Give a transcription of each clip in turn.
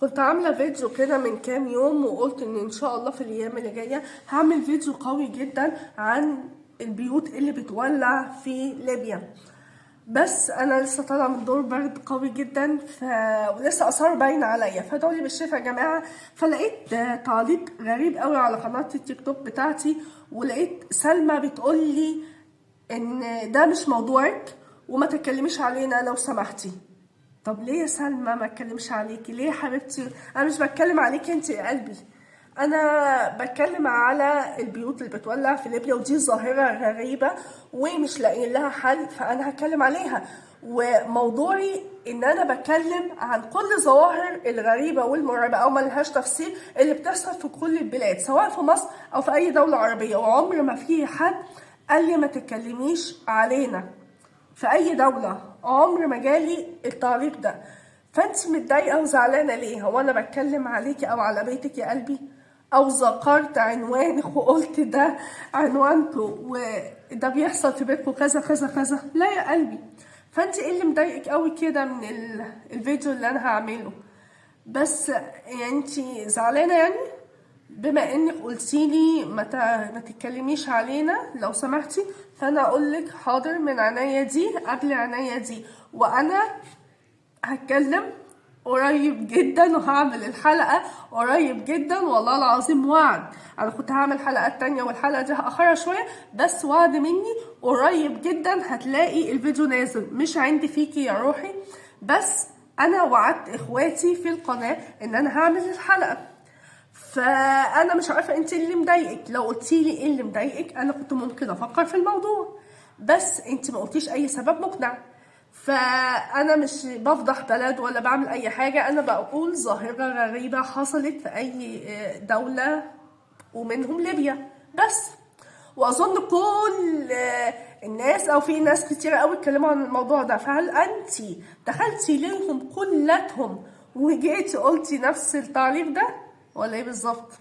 كنت عاملة فيديو كده من كام يوم وقلت ان شاء الله في الايام اللي جاية هعمل فيديو قوي جدا عن البيوت اللي بتولع في ليبيا. بس انا لسه طالعه من دور برد قوي جدا ولسه اثار باينه عليا، فدعولي بالشفا يا جماعه. فلقيت تعليق غريب قوي على قناه التيك توك بتاعتي، ولقيت سلمى بتقول لي ان ده مش موضوعك وما تتكلميش علينا لو سمحتي. طب ليه يا سلمى ما اتكلمش عليكي؟ ليه يا حبيبتي؟ انا مش بتكلم عليكي انت يا قلبي، انا بتكلم على البيوت اللي بتولع في ليبيا، ودي ظاهرة غريبة ومش لاقيين لها حل، فانا هتكلم عليها. وموضوعي ان انا بتكلم عن كل الظواهر الغريبة والمرعبة او ملهاش تفسير اللي بتحصل في كل البلاد، سواء في مصر او في اي دولة عربية. وعمر ما في حد قال لي ما تتكلميش علينا في اي دولة، عمر ما جالي التعليق ده. فانت متضايقه وزعلانه ليه؟ هو انا بتكلم عليكي او على بيتك يا قلبي؟ او ذكرت عنوانك وقلت ده عنوانكم وده بيحصل في بيتكم كذا كذا كذا؟ لا يا قلبي. فانت ايه اللي مضايقك قوي كده من الفيديو اللي انا هعمله؟ بس يعني انت زعلانه يعني؟ بما انك قلتيلي ما تتكلميش علينا لو سمحتي، فانا اقولك حاضر من عينيا دي قبل عينيا دي. وانا هتكلم قريب جدا وهعمل الحلقة قريب جدا، والله العظيم وعد. انا كنت هعمل حلقات تانية والحلقة دي هأخرها شوية، بس وعد مني قريب جدا هتلاقي الفيديو نازل. مش عندي فيكي يا روحي، بس انا وعدت اخواتي في القناة ان انا هعمل الحلقة. فانا مش عارفة انت اللي مضايقك. لو قلتيلي ايه اللي مضايقك انا كنت ممكن افكر في الموضوع، بس انت ما قلتيش اي سبب مقنع. فانا مش بفضح بلد ولا بعمل اي حاجة، انا بقول ظاهرة غريبة حصلت في اي دولة ومنهم ليبيا بس. واظن كل الناس او في ناس كتير قوي اتكلموا عن الموضوع ده، فهل انت دخلتي ليهم كلتهم وجيتي قلتي نفس التعليق ده ولا ايه بالظبط؟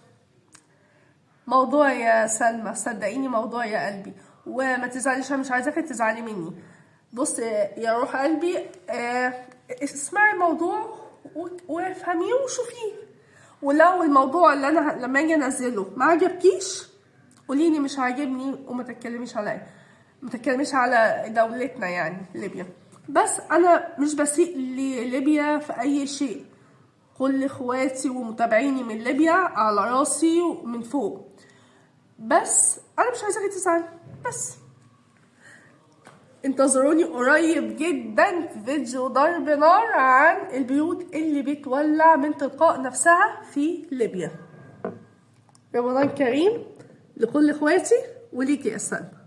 موضوع يا سلمى، صدقيني موضوع يا قلبي، وما تزعليش، انا مش عايزاكي تزعلي مني. بص يا روح قلبي، اسمعي الموضوع وافهميه وشوفيه. ولو الموضوع اللي انا لما اجي انزله ما عجبكيش قوليلي مش عاجبني، وما تتكلميش عليا، ما تتكلميش على دولتنا يعني ليبيا. بس انا مش بسيء لليبيا في اي شيء، كل اخواتي ومتابعيني من ليبيا على راسي ومن فوق، بس انا مش عايزاكي تزعلي. بس انتظروني قريب جدا في فيديو ضرب نار عن البيوت اللي بتولع من تلقاء نفسها في ليبيا. رمضان كريم لكل اخواتي وليكي يا سلمى.